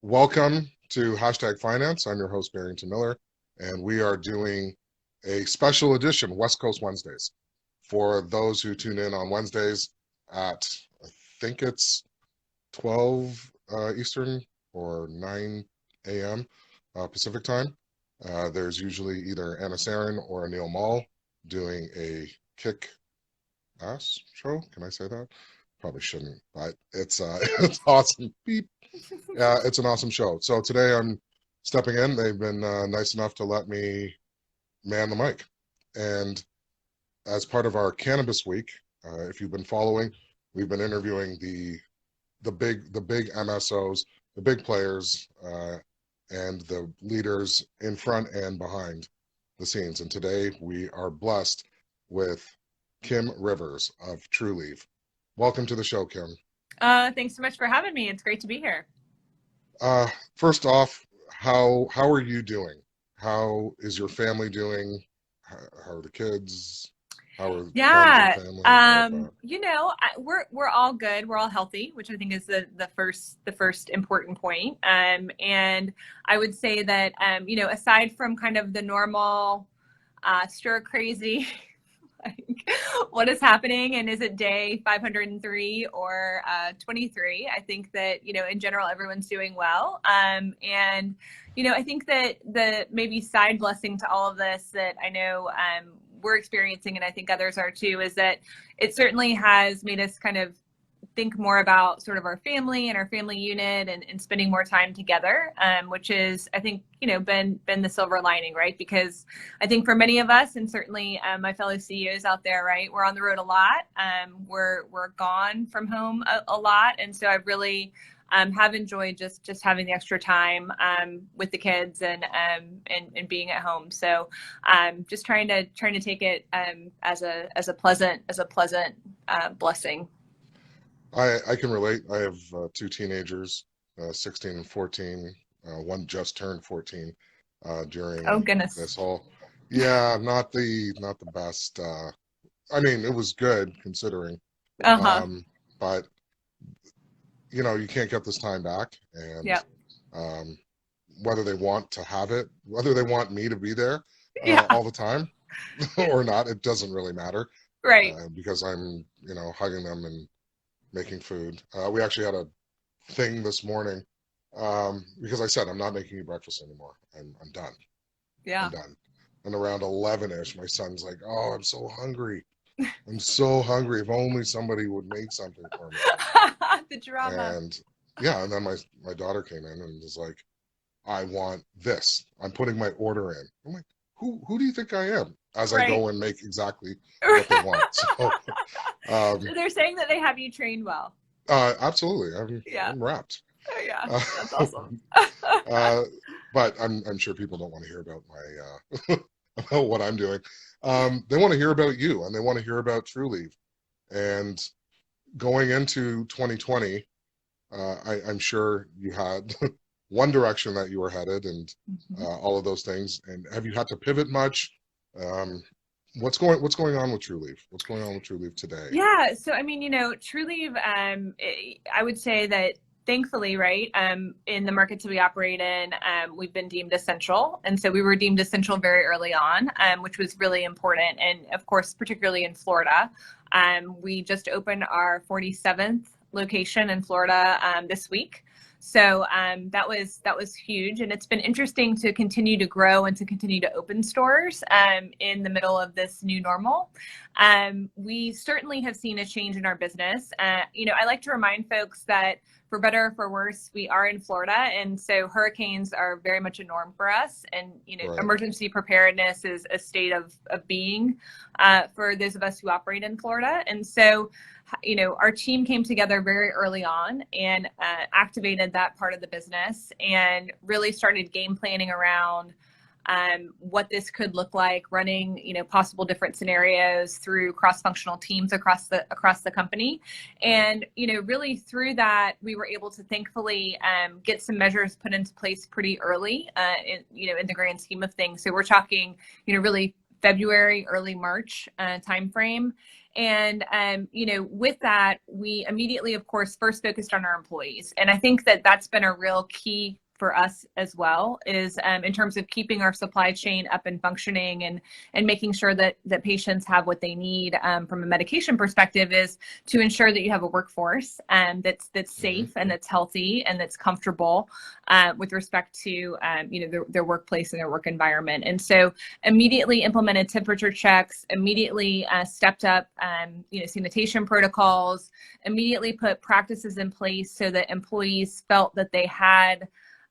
Welcome to Hashtag Finance. I'm your host, Barrington Miller, and we are doing a special edition, West Coast Wednesdays. For those who tune in on Wednesdays at, I think it's 12 Eastern or 9 a.m. Pacific time, there's usually either Anna Sarin or Anil Mall doing a kick-ass show. Can I say that? Probably shouldn't, but it's it's awesome. Beep. Yeah, it's an awesome show. So today I'm stepping in. They've been nice enough to let me man the mic. And as part of our Cannabis Week, if you've been following, we've been interviewing the big MSOs, the big players, and the leaders in front and behind the scenes. And today we are blessed with Kim Rivers of Trulieve. Welcome to the show, Kim. Thanks so much for having me. It's great to be here. First off, how are you doing? How is your family doing? How are the kids? How are friends Yeah, and family? we're all good. We're all healthy, which I think is the first important point. And I would say that aside from kind of the normal stir crazy, like what is happening and is it day 503 or 23? I think that in general everyone's doing well. And I think that the maybe side blessing to all of this that I know we're experiencing, and I think others are too, is that it certainly has made us kind of think more about sort of our family and our family unit and spending more time together, which is, I think, been the silver lining, right? Because I think for many of us, and certainly my fellow CEOs out there, right, we're on the road a lot. We're gone from home a lot. And so I really have enjoyed just having the extra time with the kids and being at home. So just trying to take it as a pleasant blessing. I can relate. I have two teenagers, 16 and 14. One just turned 14 Oh during goodness. this whole. Yeah, not the best. I mean, it was good considering, Uh-huh. um, but you can't get this time back, and Yeah. um, whether they want to have it, whether they want me to be there Yeah. all the time or not, it doesn't really matter Right. because I'm, hugging them and making food. We actually had a thing this morning because I said I'm not making you breakfast anymore. I'm done. I'm Yeah. done. And around 11ish, my son's like, "Oh, I'm so hungry. I'm so hungry. If only somebody would make something for me." The drama. And yeah, and then my daughter came in and was like, "I want this. I'm putting my order in." I'm like, "Who do you think I am?" As I Right. go and make exactly what they want. So So um, they're saying that they have you trained well. absolutely, Yeah. I'm wrapped. Oh, yeah. Uh, That's awesome. uh, but I'm sure people don't want to hear about my about what I'm doing. They want to hear about you, and they want to hear about Trulieve. And going into 2020, I'm sure you had one direction that you were headed, and Mhm. all of those things. And have you had to pivot much? Um, what's going on with Trulieve? What's going on with Trulieve today? Yeah. So, I mean, Trulieve, I would say that thankfully, right, in the markets that we operate in, we've been deemed essential. And so we were deemed essential very early on, which was really important. And of course, particularly in Florida, we just opened our 47th location in Florida this week. So that was huge, and it's been interesting to continue to grow and to continue to open stores in the middle of this new normal. We certainly have seen a change in our business. I like to remind folks that for better or for worse, we are in Florida, and so hurricanes are very much a norm for us. And Right. emergency preparedness is a state of being for those of us who operate in Florida. And so our team came together very early on and activated that part of the business and really started game planning around what this could look like, running possible different scenarios through cross-functional teams across the company. And really through that we were able to thankfully get some measures put into place pretty early in the grand scheme of things. So we're talking really February, early March timeframe. And, with that, we immediately, of course, first focused on our employees. And I think that that's been a real key for us as well, is in terms of keeping our supply chain up and functioning, and making sure that patients have what they need from a medication perspective, is to ensure that you have a workforce that's safe and that's healthy and that's comfortable with respect to their workplace and their work environment. And so immediately implemented temperature checks, immediately stepped up sanitation protocols, immediately put practices in place so that employees felt that they had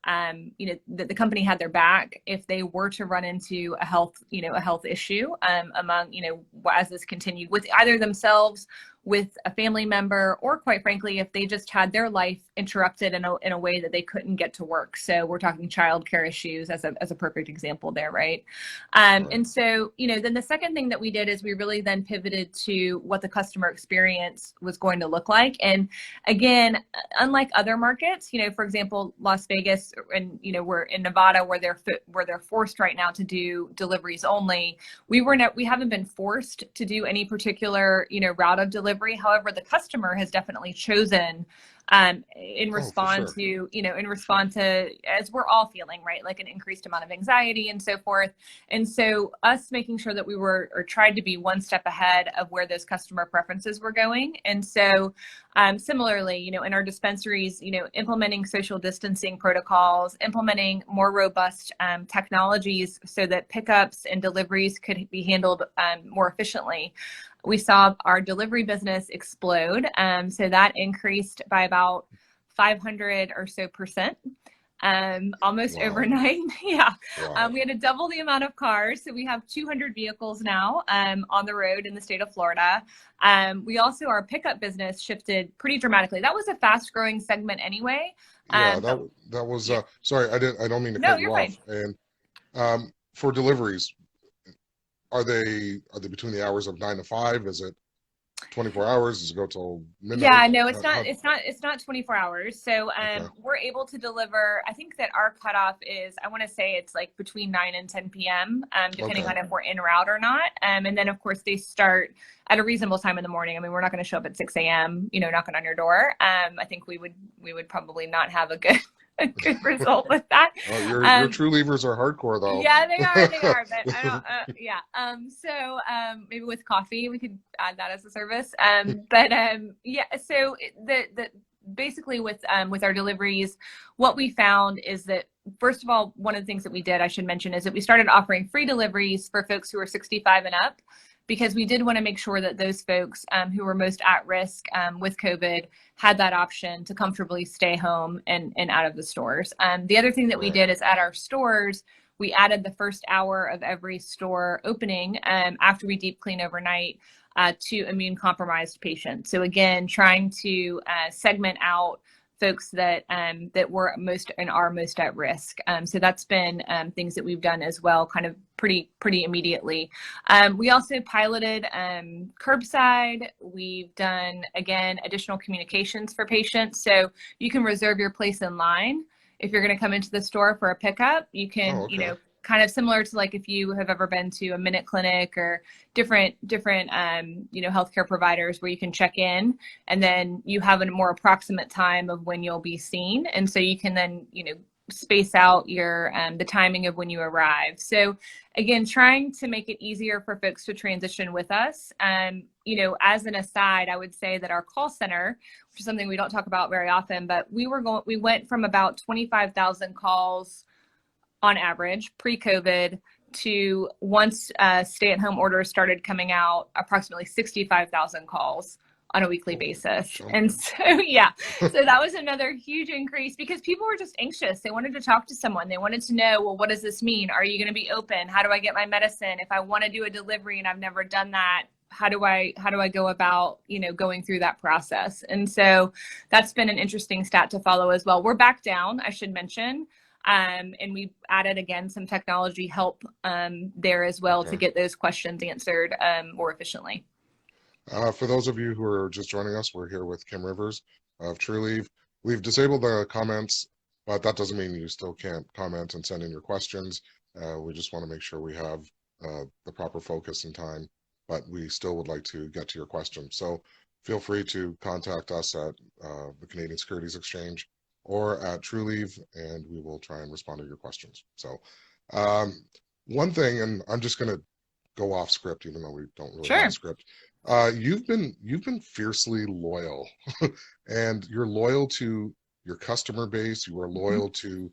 that the company had their back if they were to run into a health issue among, as this continued with either themselves, with a family member, or quite frankly, if they just had their life interrupted in a way that they couldn't get to work. So we're talking childcare issues as a perfect example there, right? And so, then the second thing that we did is we really then pivoted to what the customer experience was going to look like. And again, unlike other markets, for example, Las Vegas, and we're in Nevada, where they're forced right now to do deliveries only. We haven't been forced to do any particular route of delivery. However, the customer has definitely chosen in response to, as we're all feeling, right, like an increased amount of anxiety and so forth. And so us making sure that we tried to be one step ahead of where those customer preferences were going. And so similarly, in our dispensaries, implementing social distancing protocols, implementing more robust technologies so that pickups and deliveries could be handled more efficiently. We saw our delivery business explode. So that increased by about 500 or so percent, almost overnight. Yeah. Wow. We had to double the amount of cars. So we have 200 vehicles now on the road in the state of Florida. We also, our pickup business shifted pretty dramatically. That was a fast growing segment anyway. That was, sorry, I don't mean to cut you off. Fine. And for deliveries, are they between the hours of 9 to 5? Is it 24 hours? Does it go till midnight? Yeah, no, it's not 24 hours. So we're able to deliver, I think that our cutoff is, I want to say it's like between 9 and 10 p.m., depending on if we're en route or not. And then of course they start at a reasonable time in the morning. I mean, we're not going to show up at 6 a.m., knocking on your door. I think we would probably not have a good result with that. Oh, your Trulievers are hardcore though. Yeah, they are. But I don't. So maybe with coffee, we could add that as a service. So the basically with our deliveries, what we found is that, first of all, one of the things that we did, I should mention, is that we started offering free deliveries for folks who are 65 and up, because we did want to make sure that those folks who were most at risk with COVID had that option to comfortably stay home and out of the stores. The other thing that we did is, at our stores, we added the first hour of every store opening after we deep clean overnight to immune compromised patients. So again, trying to segment out folks that were most and are most at risk. So that's been things that we've done as well, kind of pretty immediately. We also piloted curbside. We've done, again, additional communications for patients. So you can reserve your place in line. If you're going to come into the store for a pickup, you can, kind of similar to like if you have ever been to a Minute Clinic or different healthcare providers, where you can check in and then you have a more approximate time of when you'll be seen. And so you can then, space out your the timing of when you arrive. So again, trying to make it easier for folks to transition with us. As an aside, I would say that our call center, which is something we don't talk about very often, but we went from about 25,000 calls on average pre-COVID to, once stay-at-home orders started coming out, approximately 65,000 calls on a weekly basis. And so, so that was another huge increase, because people were just anxious. They wanted to talk to someone. They wanted to know, well, what does this mean? Are you going to be open? How do I get my medicine? If I want to do a delivery and I've never done that, how do I go about, going through that process? And so that's been an interesting stat to follow as well. We're back down, I should mention. And we added, again, some technology help there as well to get those questions answered more efficiently. For those of you who are just joining us, we're here with Kim Rivers of Trulieve. We've disabled the comments, but that doesn't mean you still can't comment and send in your questions. We just want to make sure we have the proper focus and time, but we still would like to get to your questions. So feel free to contact us at the Canadian Securities Exchange or at Trulieve, and we will try and respond to your questions. So um, one thing, and I'm just going to go off script, even though we don't really have a Sure. script. You've been fiercely loyal, and you're loyal to your customer base. You are Mhm. loyal to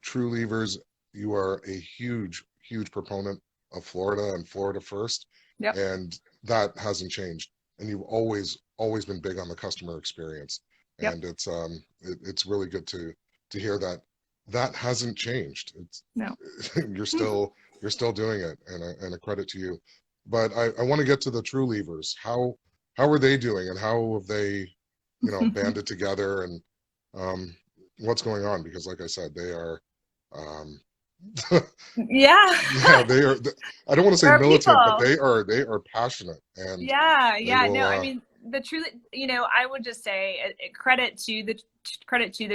Trulievers. You are a huge proponent of Florida and Florida first, Yep. and that hasn't changed. And you've always been big on the customer experience, Yep. and it's really good to hear that that hasn't changed. It's No. you're still doing it, and a credit to you. But I want to get to the Trulievers. How are they doing, and how have they, banded together, and um, what's going on? Because, like I said, they are, um, Yeah. yeah, they are. I don't want to say There are militant, but people. they are passionate, and Yeah, they yeah. will. No, I mean the truly, I would just say credit to the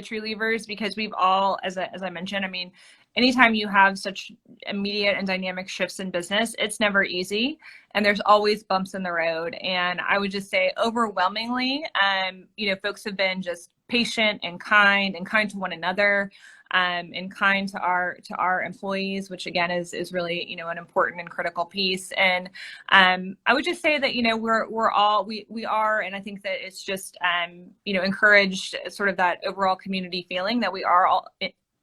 Trulievers, because we've all, as I mentioned, I mean, anytime you have such immediate and dynamic shifts in business, it's never easy, and there's always bumps in the road. And I would just say overwhelmingly, folks have been just patient and kind to one another. And kind to our employees, which again is really an important and critical piece. And I would just say that we are, and I think that it's just encouraged sort of that overall community feeling that we are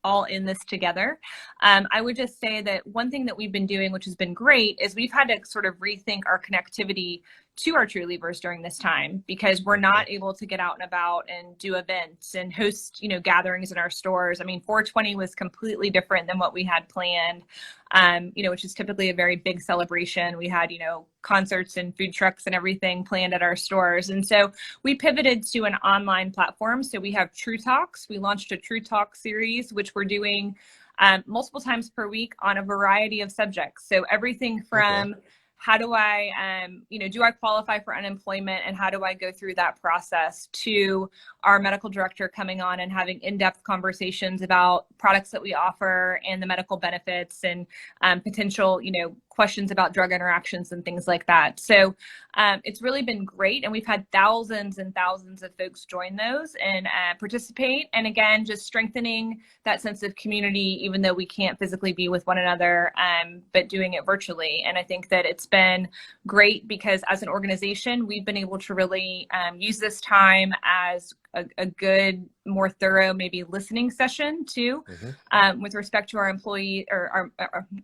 all in this together. I would just say that one thing that we've been doing, which has been great, is we've had to sort of rethink our connectivity to our Trulievers during this time, because we're Okay. not able to get out and about and do events and host, gatherings in our stores. I mean, 420 was completely different than what we had planned, which is typically a very big celebration. We had, concerts and food trucks and everything planned at our stores. And so we pivoted to an online platform. So we have True Talks. We launched a True Talk series, which we're doing multiple times per week on a variety of subjects. So everything Okay. from how do I, do I qualify for unemployment, and how do I go through that process, to our medical director coming on and having in-depth conversations about products that we offer and the medical benefits, and potential, questions about drug interactions and things like that. So it's really been great. And we've had thousands and thousands of folks join those and participate. And again, just strengthening that sense of community, even though we can't physically be with one another, but doing it virtually. And I think that it's been great, because as an organization, we've been able to really use this time as a good, more thorough, maybe listening session too, Hmm. with respect to our employee, or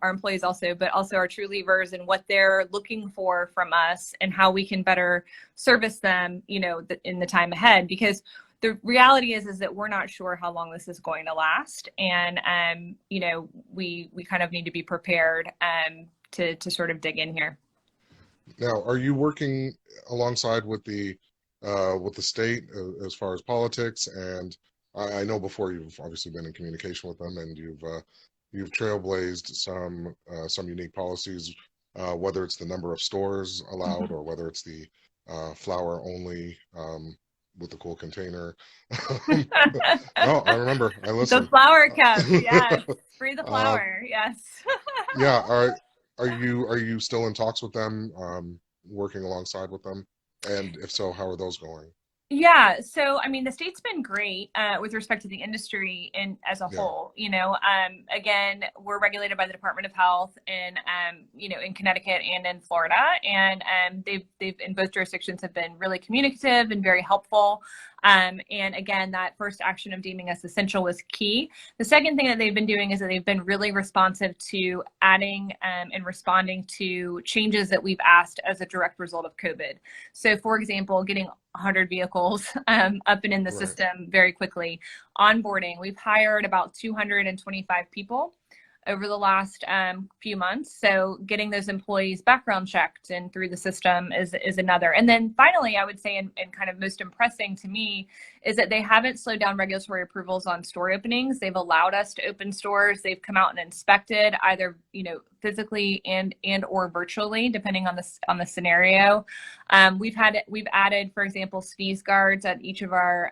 our employees also, but also our Trulievers, and what they're looking for from us, and how we can better service them, in the time ahead. Because the reality is that we're not sure how long this is going to last, and we kind of need to be prepared to sort of dig in here. Now, are you working alongside with the state as far as politics? And I know before you've obviously been in communication with them, and you've trailblazed some unique policies, whether it's the number of stores allowed, Mhm. or whether it's the flower only with the cool container. No, I remember. I The listened. flower cup, yes. Free the Uh, flower, yes. yeah, are you still in talks with them, working alongside with them? And if so, how are those going? Yeah, so I mean, the state's been great with respect to the industry and as a Yeah. whole. Again, we're regulated by the Department of Health in Connecticut and in Florida, and they've in both jurisdictions have been really communicative and very helpful. And again, that first action of deeming us essential was key. The second thing that they've been doing is that they've been really responsive to adding and responding to changes that we've asked as a direct result of COVID. So, for example, getting 100 vehicles up and in the Right. system very quickly. Onboarding, we've hired about 225 people over the last few months. So getting those employees background checked and through the system is another. And then finally, I would say, and kind of most impressing to me, is that they haven't slowed down regulatory approvals on store openings. They've allowed us to open stores. They've come out and inspected, either physically and or virtually, depending on the scenario. We've added, for example, sneeze guards at each of our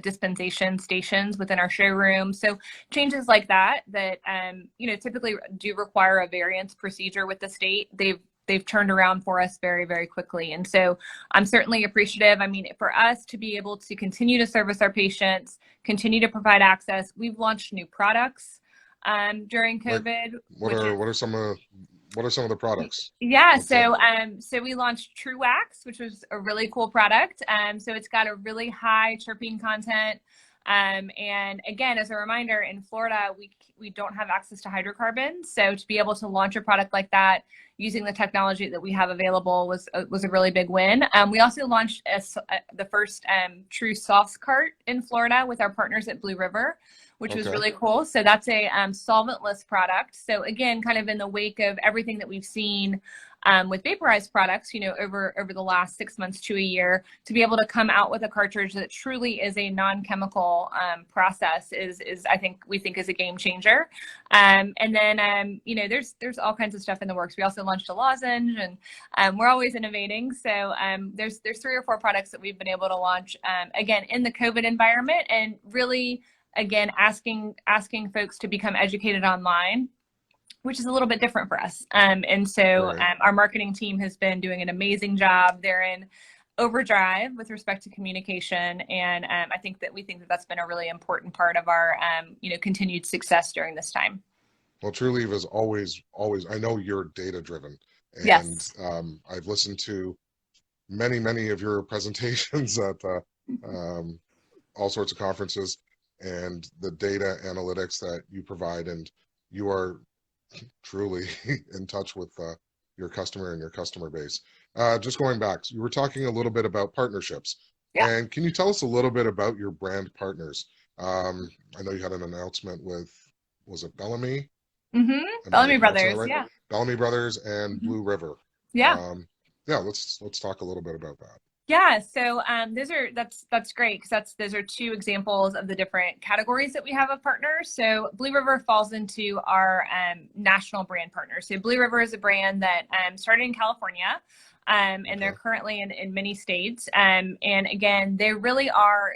dispensation stations within our showroom. So changes like that typically do require a variance procedure with the state. They've turned around for us very, very quickly. And so I'm certainly appreciative. I mean, for us to be able to continue to service our patients, continue to provide access, we've launched new products during COVID. What are some of the products? Yeah, so we launched TruWax, which was a really cool product. So it's got a really high terpene content. And again, as a reminder, in Florida, we don't have access to hydrocarbons. So to be able to launch a product like that using the technology that we have available was a really big win. We also launched the first True Sauce Cart in Florida with our partners at Blue River, which was really cool. So that's a solventless product. So again, kind of in the wake of everything that we've seen with vaporized products, over the last 6 months to a year, to be able to come out with a cartridge that truly is a non-chemical process is we think is a game changer. And then there's all kinds of stuff in the works. We also launched a lozenge, and we're always innovating. So there's 3 or 4 products that we've been able to launch again in the COVID environment, and really again asking folks to become educated online, which is a little bit different for us. And so our marketing team has been doing an amazing job. They're in overdrive with respect to communication. And I think that that's been a really important part of our, continued success during this time. Well, Trulieve is always, I know you're data driven. And yes. I've listened to many of your presentations at all sorts of conferences, and the data analytics that you provide, and you are truly in touch with your customer and your customer base. Just going back, you were talking a little bit about partnerships. Yeah. And can you tell us a little bit about your brand partners? I know you had an announcement with, was it Bellamy? Mm-hmm. Bellamy Brothers, right? Yeah. Bellamy Brothers and Blue River. Yeah. Let's talk a little bit about that. Yeah, so that's great, because those are 2 examples of the different categories that we have of partners. So Blue River falls into our national brand partners. So Blue River is a brand that started in California, and they're currently in many states. And again, they are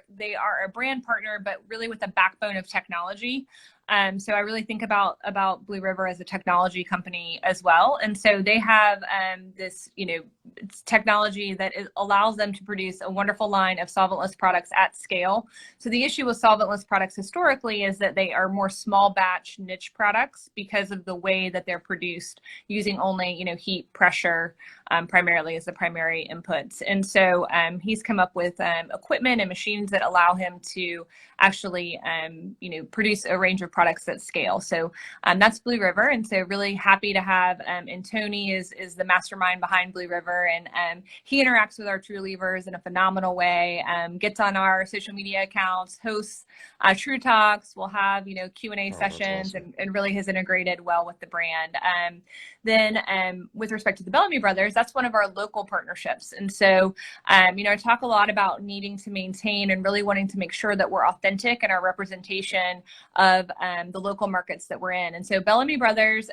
a brand partner, but really with a backbone of technology. So I really think about Blue River as a technology company as well. And so they have this, technology that allows them to produce a wonderful line of solventless products at scale. So the issue with solventless products historically is that they are more small batch niche products because of the way that they're produced, using only, heat, pressure, primarily as the primary inputs. And so he's come up with equipment and machines that allow him to actually, produce a range of products at scale. So that's Blue River. And so really happy to have, and Tony is the mastermind behind Blue River. And he interacts with our Trulievers in a phenomenal way, gets on our social media accounts, hosts True Talks. We'll have, Q&A sessions, awesome. and really has integrated well with the brand. Then with respect to the Bellamy Brothers, that's one of our local partnerships. And so, I talk a lot about needing to maintain and really wanting to make sure that we're authentic in our representation of the local markets that we're in. And so Bellamy Brothers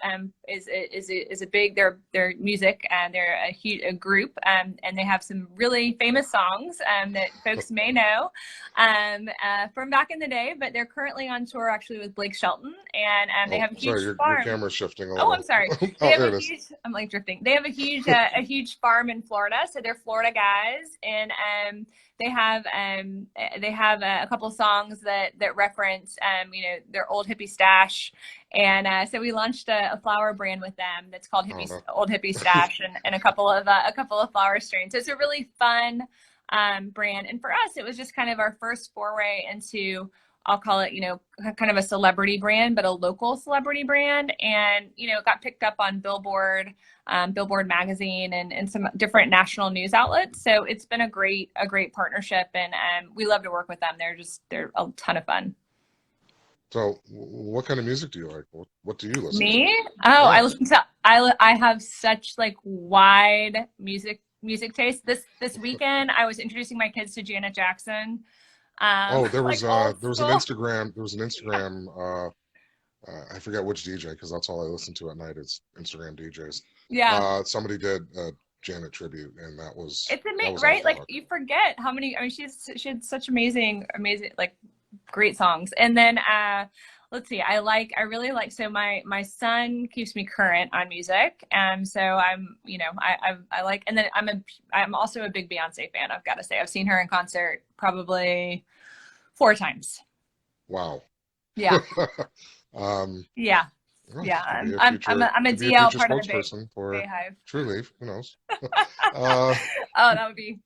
is a big, they're music, and they're a group, and they have some really famous songs that folks may know from back in the day, but they're currently on tour actually with Blake Shelton, and they have a huge farm. Your camera's shifting a little. Oh, I'm sorry. I'm like drifting. They have a huge farm in Florida, so they're Florida guys, and they have a couple of songs that reference their old hippie stash, and so we launched a flower brand with them that's called Old Hippie Stash, and a couple of flower strains. So it's a really fun brand, and for us it was just kind of our first foray into, I'll call it, kind of a celebrity brand, but a local celebrity brand. And, it got picked up on Billboard magazine and some different national news outlets. So it's been a great partnership, and we love to work with them. They're a ton of fun. So what kind of music do you like? What do you listen to? Me? Oh, I listen to, I have such wide music taste. This weekend, I was introducing my kids to Janet Jackson. There was an Instagram. I forget which DJ, because that's all I listen to at night is Instagram DJs. Yeah. Somebody did Janet tribute, and that was It's amazing, off right? the Like hook. you forget how many. I mean, she had such amazing, like great songs. And then let's see, I really like, so my son keeps me current on music, and so I'm, I like, and then I'm also a big Beyonce fan. I've got to say, I've seen her in concert probably 4 times. Wow. Yeah, um, yeah, well, yeah. could be a I'm a DL future part of the spokesperson for Bayhive. Trulieve. Who knows? uh, Oh, that'd be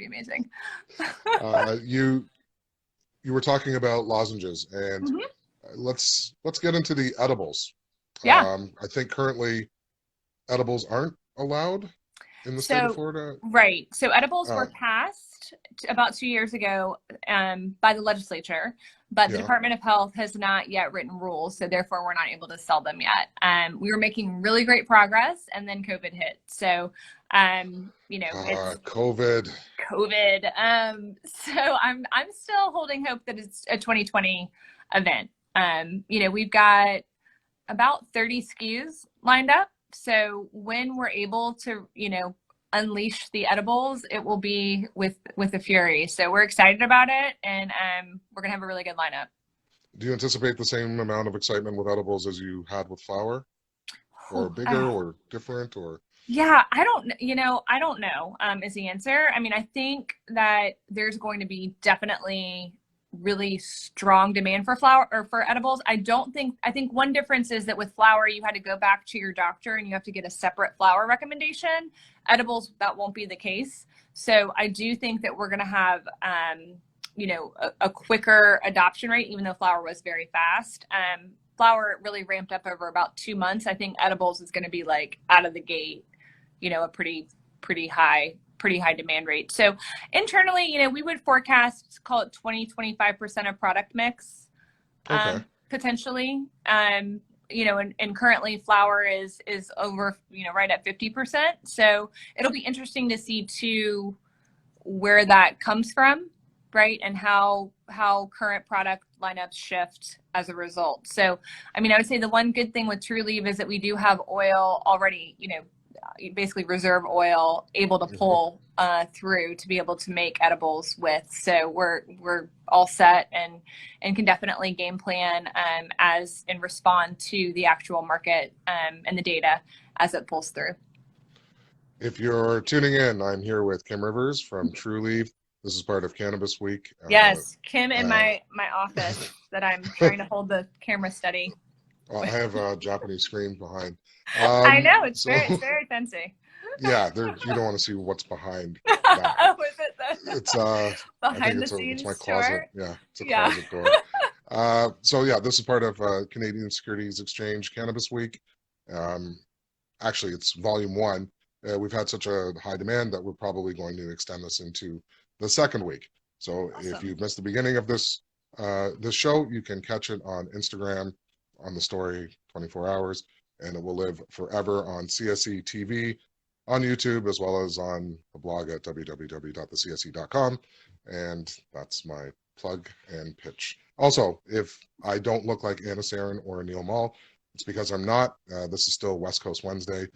amazing. you were talking about lozenges, and Mhm. let's get into the edibles. Yeah. I think currently edibles aren't allowed in the state of So, Florida. right. So edibles Uh, were passed about 2 years ago by the legislature, but the yeah. Department of Health has not yet written rules. So therefore, we're not able to sell them yet. We were making really great progress, and then COVID hit. So, it's COVID. COVID. So I'm still holding hope that it's a 2020 event. We've got about 30 SKUs lined up. So when we're able to, unleash the edibles, it will be with a fury. So we're excited about it, and we're gonna have a really good lineup. Do you anticipate the same amount of excitement with edibles as you had with flower, or bigger, or different, or? Yeah, I don't know, is the answer. I mean, I think that there's going to be definitely really strong demand for flower or for edibles. I think one difference is that with flower, you had to go back to your doctor and you have to get a separate flower recommendation. Edibles, that won't be the case. So I do think that we're going to have, a quicker adoption rate, even though flower was very fast. Flower really ramped up over about 2 months. I think edibles is going to be like out of the gate, a pretty high demand rate. So internally, we would forecast, call it 20-25% of product mix, Okay. potentially. And currently flower is over, right at 50%. So it'll be interesting to see too where that comes from, right? And how current product lineups shift as a result. So, I mean, I would say the one good thing with Trulieve is that we do have oil already, basically reserve oil able to pull through to be able to make edibles with. So we're all set and can definitely game plan as and respond to the actual market and the data as it pulls through. If you're tuning in, I'm here with Kim Rivers from Trulieve. This is part of Cannabis Week. Yes, Kim in my office that I'm trying to hold the camera steady. I have a Japanese screen behind. I know it's So very fancy. yeah, you don't want to see what's behind that. Oh, is it It's I think behind the it's my scenes closet. tour? Yeah, it's a Yeah. closet door. So yeah, this is part of Canadian Securities Exchange Cannabis Week. Actually, it's volume one. We've had such a high demand that we're probably going to extend this into the second week. So Awesome. if you've missed the beginning of this show, you can catch it on Instagram on the story 24 hours, and it will live forever on CSE TV, on YouTube, as well as on the blog at www.thecse.com. And that's my plug and pitch. Also, if I don't look like Anna Sarin or Anil Mall, it's because I'm not. This is still West Coast Wednesday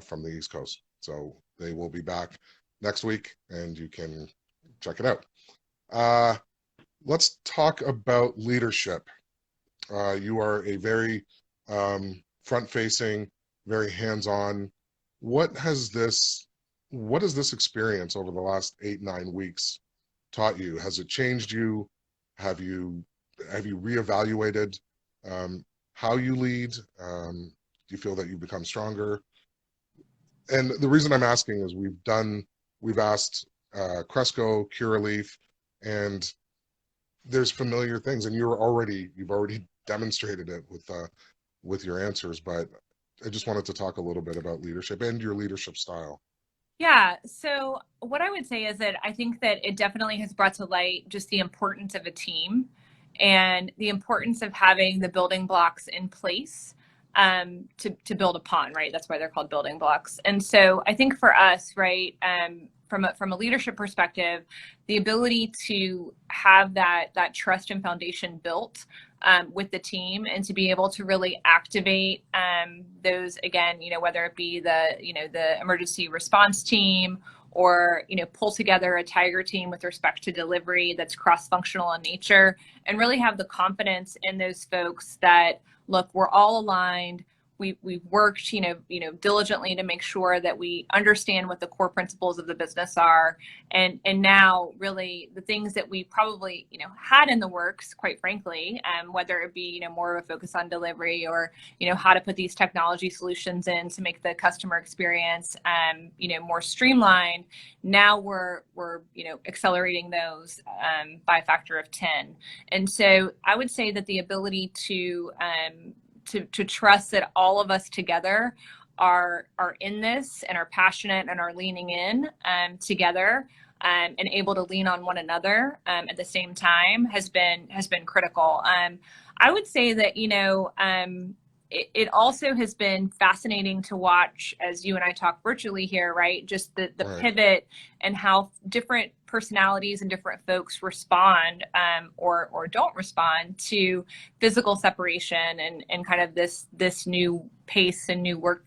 from the East Coast. So they will be back next week, and you can check it out. Let's talk about leadership. You are a very front-facing, very hands-on. What has this experience over the last 8-9 weeks taught you? Has it changed you? Have you reevaluated how you lead? Do you feel that you've become stronger? And the reason I'm asking is we've asked Cresco, Curaleaf, and there's familiar things, and you've already demonstrated it with your answers. But I just wanted to talk a little bit about leadership and your leadership style. Yeah. So what I would say is that I think that it definitely has brought to light just the importance of a team and the importance of having the building blocks in place to build upon, right? That's why they're called building blocks. And so I think for us, right, from a leadership perspective, the ability to have that trust and foundation built with the team, and to be able to really activate those, again, whether it be the emergency response team, or pull together a tiger team with respect to delivery that's cross-functional in nature, and really have the confidence in those folks that, look, we're all aligned. We've worked, diligently to make sure that we understand what the core principles of the business are, and now really the things that we probably had in the works, quite frankly, whether it be more of a focus on delivery, or how to put these technology solutions in to make the customer experience more streamlined. Now we're accelerating those by a factor of 10, and so I would say that the ability to trust that all of us together are in this, and are passionate, and are leaning in together, and able to lean on one another at the same time has been critical. I would say that it also has been fascinating to watch, as you and I talk virtually here, right? Just the Right. pivot, and how different personalities and different folks respond or don't respond to physical separation, and kind of this new pace and new work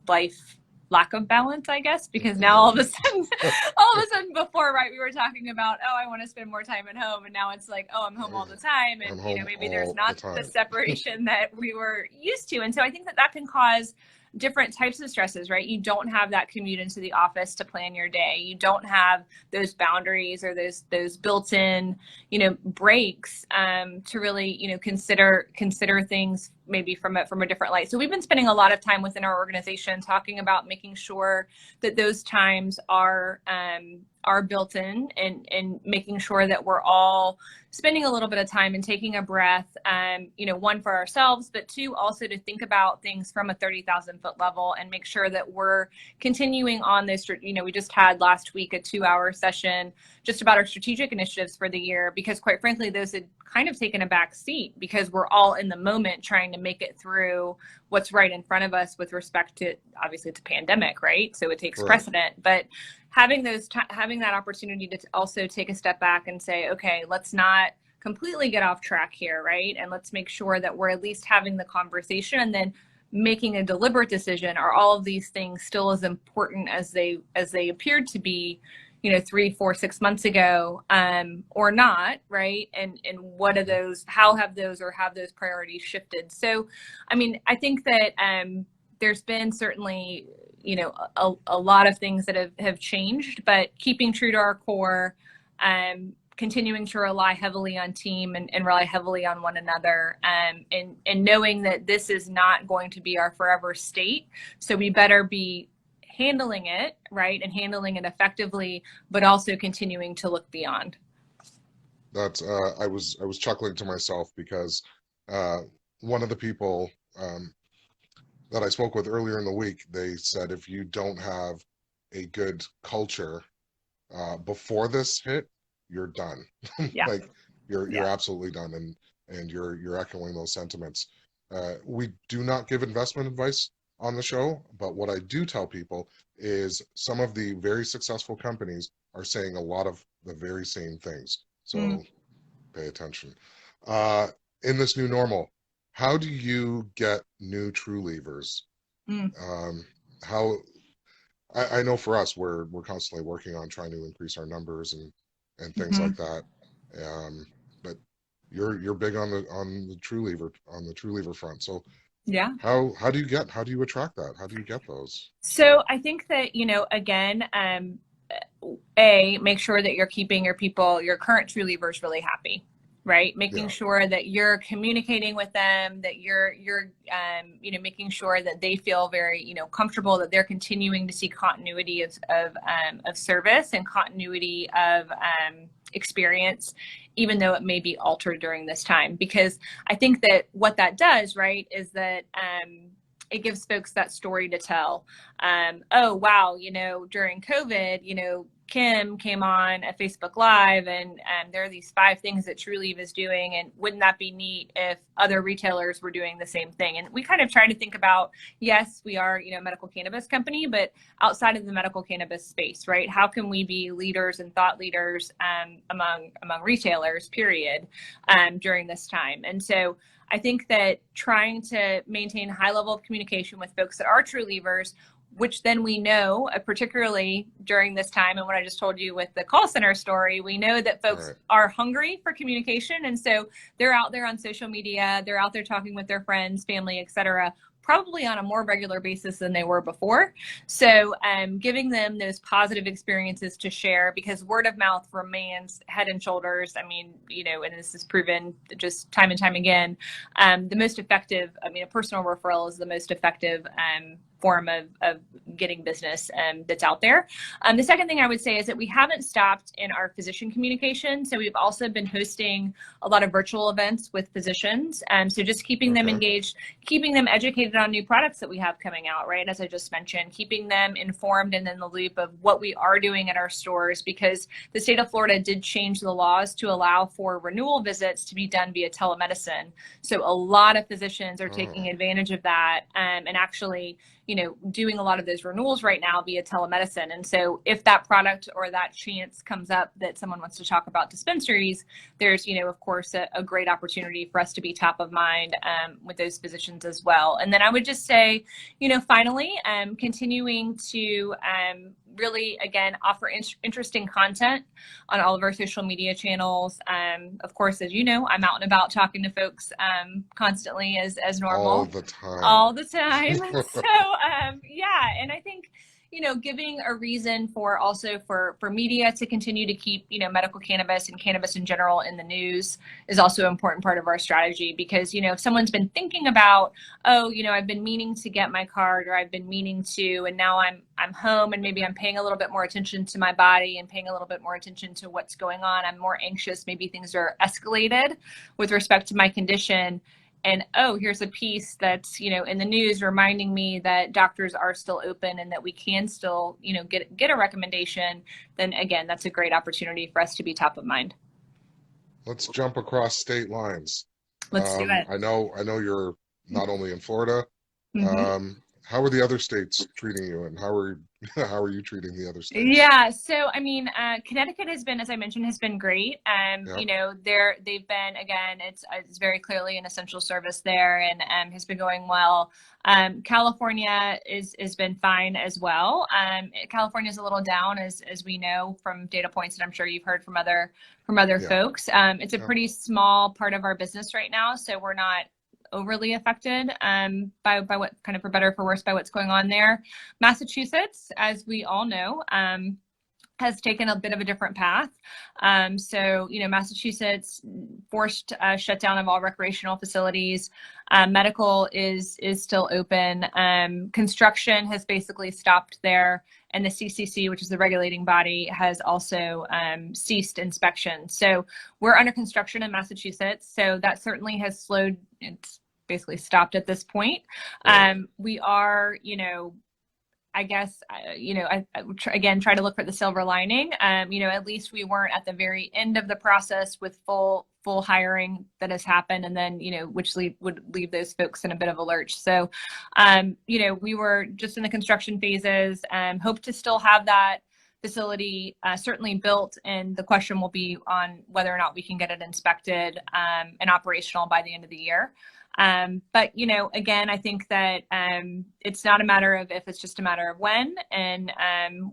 life lack of balance, I guess, because now all of a sudden before, right, we were talking about, oh, I want to spend more time at home, and now it's like, oh, I'm home all the time, and maybe there's not the separation that we were used to. And so I think that can cause different types of stresses, right? You don't have that commute into the office to plan your day. You don't have those boundaries, or those built-in, breaks to really, consider things maybe from a different light. So we've been spending a lot of time within our organization talking about making sure that those times are built in, and making sure that we're all spending a little bit of time and taking a breath, one, for ourselves, but two, also to think about things from a 30,000-foot level, and make sure that we're continuing on this. We just had last week a 2-hour session just about our strategic initiatives for the year, because quite frankly, those had kind of taken a back seat, because we're all in the moment trying to make it through what's right in front of us with respect to, obviously, it's a pandemic, right? So it takes precedent, but having that opportunity to also take a step back and say, okay, let's not completely get off track here, right? And let's make sure that we're at least having the conversation, and then making a deliberate decision. Are all of these things still as important as they appeared to be, 3, 4, 6 months ago, or not, right? And what are those? How have those priorities shifted? So, I mean, I think that there's been certainly a lot of things that have changed, but keeping true to our core, continuing to rely heavily on team, and rely heavily on one another, and knowing that this is not going to be our forever state. So we better be handling it right, and handling it effectively, but also continuing to look beyond. That's I was chuckling to myself, because one of the people that I spoke with earlier in the week, they said, if you don't have a good culture before this hit, you're done. Yeah. Like you're absolutely done, and you're echoing those sentiments. We do not give investment advice on the show, but what I do tell people is some of the very successful companies are saying a lot of the very same things. So pay attention. In this new normal, how do you get new Trulievers? I know for us, we're constantly working on trying to increase our numbers and things like that. But you're big on the Truliever front. So yeah, how do you attract that? How do you get those? So I think that, again, make sure that you're keeping your current Trulievers really happy, right? Making sure that you're communicating with them, that you're making sure that they feel very, comfortable, that they're continuing to see continuity of service, and continuity of experience, even though it may be altered during this time. Because I think that what that does, right, is that it gives folks that story to tell. Oh, wow, during COVID, Kim came on a Facebook Live, and there are these 5 things that Trulieve is doing, and wouldn't that be neat if other retailers were doing the same thing? And we kind of try to think about, yes, we are, a medical cannabis company, but outside of the medical cannabis space, right? How can we be leaders and thought leaders among retailers, period, during this time? And so I think that trying to maintain a high level of communication with folks that are Trulievers, which then we know, particularly during this time, and what I just told you with the call center story, we know that folks are hungry for communication. And so they're out there on social media, they're out there talking with their friends, family, et cetera, probably on a more regular basis than they were before. So giving them those positive experiences to share, because word of mouth remains head and shoulders. I mean, and this is proven just time and time again, the most effective, a personal referral is the most effective form of getting business that's out there. The second thing I would say is that we haven't stopped in our physician communication. So we've also been hosting a lot of virtual events with physicians. So just keeping them engaged, keeping them educated on new products that we have coming out, right? As I just mentioned, keeping them informed and in the loop of what we are doing at our stores, because the state of Florida did change the laws to allow for renewal visits to be done via telemedicine. So a lot of physicians are taking advantage of that and actually doing a lot of those renewals right now via telemedicine. And so if that product or that chance comes up that someone wants to talk about dispensaries, there's, of course, a great opportunity for us to be top of mind with those physicians as well. And then I would just say, finally, continuing to really, again, offer interesting content on all of our social media channels. Of course, as you know, I'm out and about talking to folks constantly as normal. All the time. All the time. So, yeah, and I think, giving a reason for media to continue to keep, medical cannabis and cannabis in general in the news is also an important part of our strategy, because, if someone's been thinking about, I've been meaning to get my card, or I've been meaning to, and now I'm home and maybe I'm paying a little bit more attention to my body and paying a little bit more attention to what's going on. I'm more anxious. Maybe things are escalated with respect to my condition. And, here's a piece that's, in the news reminding me that doctors are still open and that we can still, get a recommendation. Then again, that's a great opportunity for us to be top of mind. Let's jump across state lines. Let's do it. I know you're not only in Florida. How are the other states treating you, and how are you treating the other states? Yeah, so Connecticut has been, as I mentioned, has been great. They've been, again, it's very clearly an essential service there, and has been going well. California has been fine as well. California is a little down, as we know from data points that I'm sure you've heard from other folks. It's a pretty small part of our business right now, so we're not overly affected by what, kind of for better or for worse, by what's going on there. Massachusetts, as we all know, has taken a bit of a different path. Massachusetts forced shutdown of all recreational facilities. Medical is still open. Construction has basically stopped there. And the CCC, which is the regulating body, has also ceased inspection. So we're under construction in Massachusetts. So that certainly has slowed. It's basically stopped at this point. We are, I guess, again, try to look for the silver lining. At least we weren't at the very end of the process with full hiring that has happened, and then, which would leave those folks in a bit of a lurch. So, we were just in the construction phases, hope to still have that facility certainly built, and the question will be on whether or not we can get it inspected and operational by the end of the year. But, again, I think that it's not a matter of if, it's just a matter of when. And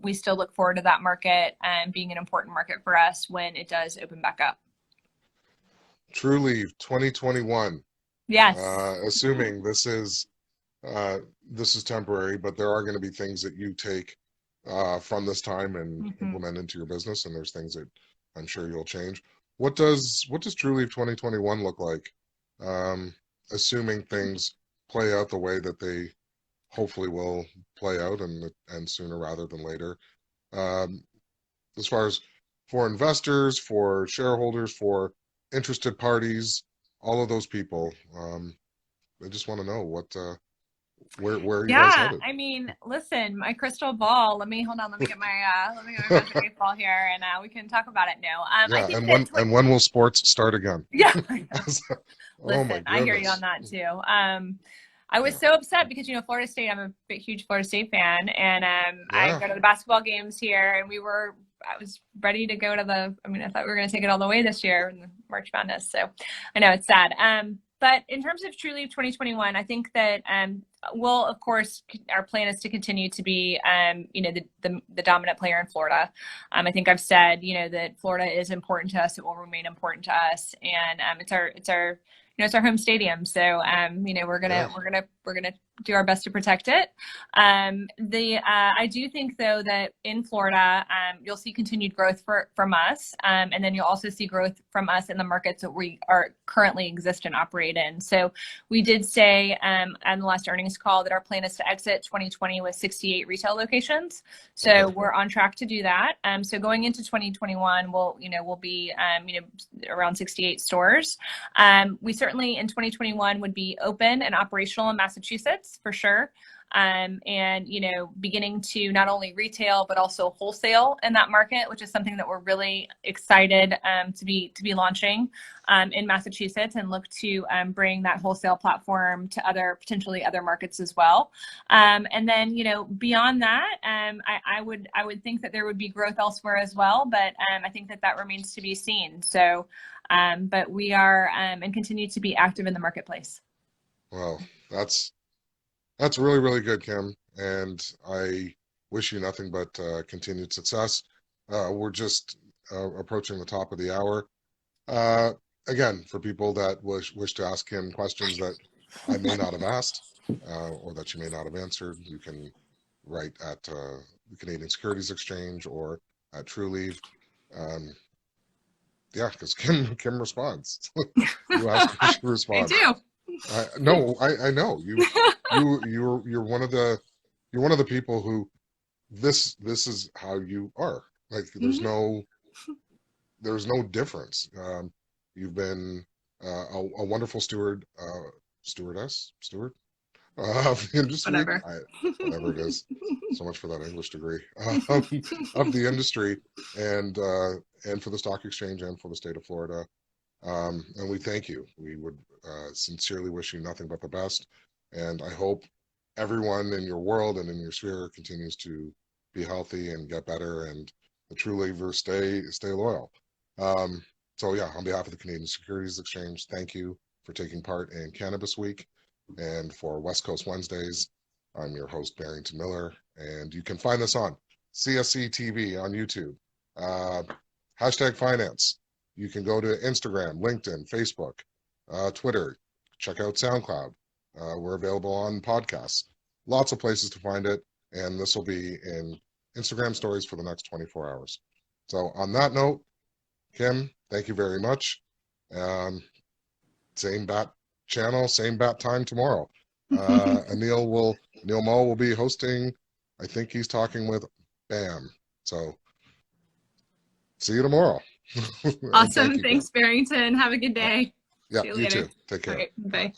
we still look forward to that market being an important market for us when it does open back up. Trulieve 2021. Yes. Assuming this is temporary, but there are going to be things that you take from this time and implement into your business, and there's things that I'm sure you'll change. What does Trulieve 2021 look like? Assuming things play out the way that they hopefully will play out, and sooner rather than later. As far as for investors, for shareholders, for interested parties, all of those people, I just want to know where are you guys Yeah, headed? I mean, listen, my crystal ball. Let me hold on. Let me get my magic 8 ball here, and we can talk about it now. I Yeah, think that and when will sports start again? yeah, I know. Oh my Listen, I hear you on goodness. that too. I was Yeah. so upset because Florida State. I'm a big, huge Florida State fan, and I Yeah. go to the basketball games here, and I was ready to go to the. I mean, I thought we were going to take it all the way this year in the March Madness. So, I know it's sad. But in terms of Trulieve 2021, I think that we'll, of course, our plan is to continue to be, the dominant player in Florida. I think I've said, that Florida is important to us. It will remain important to us, and it's our home stadium. So, Yeah. we're gonna do our best to protect it. I do think though that in Florida, you'll see continued growth from us, and then you'll also see growth from us in the markets that we are currently exist and operate in. So we did say on the last earnings call that our plan is to exit 2020 with 68 retail locations. So Okay. we're on track to do that. So going into 2021, we'll be around 68 stores. We certainly in 2021 would be open and operational in Massachusetts for sure. And beginning to not only retail but also wholesale in that market, which is something that we're really excited to be launching in Massachusetts, and look to bring that wholesale platform to potentially other markets as well. And then beyond that, I would think that there would be growth elsewhere as well, but I think that remains to be seen. So, but we are and continue to be active in the marketplace. Well, that's really, really good, Kim. And I wish you nothing but continued success. We're just approaching the top of the hour. Uh, Again, for people that wish to ask Kim questions that I may not have asked or that you may not have answered, you can write at the Canadian Securities Exchange or at Trulieve. Um, yeah, because Kim responds. You ask her, she I responds. do. No, I know you're you're one of the people who this is how you are. Like Mhm. there's no difference. You've been a wonderful steward of the industry. Whatever. Whatever it is. So much for that English degree of the industry and for the stock exchange and for the state of Florida. And we thank you. We would sincerely wish you nothing but the best. And I hope everyone in your world and in your sphere continues to be healthy and get better, and the Trulievers stay loyal. So yeah, on behalf of the Canadian Securities Exchange, thank you for taking part in Cannabis Week. And for West Coast Wednesdays, I'm your host, Barrington Miller. And you can find this on CSE TV on YouTube. Hashtag finance. You can go to Instagram, LinkedIn, Facebook, Twitter. Check out SoundCloud. We're available on podcasts. Lots of places to find it. And this will be in Instagram stories for the next 24 hours. So on that note, Kim, thank you very much. Same bat channel, same bat time tomorrow. Neil Mo will be hosting. I think he's talking with Bam. So see you tomorrow. And thank Awesome. you, Kim. Thanks, Barrington. Have a good day. Yeah, See you you later. too. Take All care. right. Bye.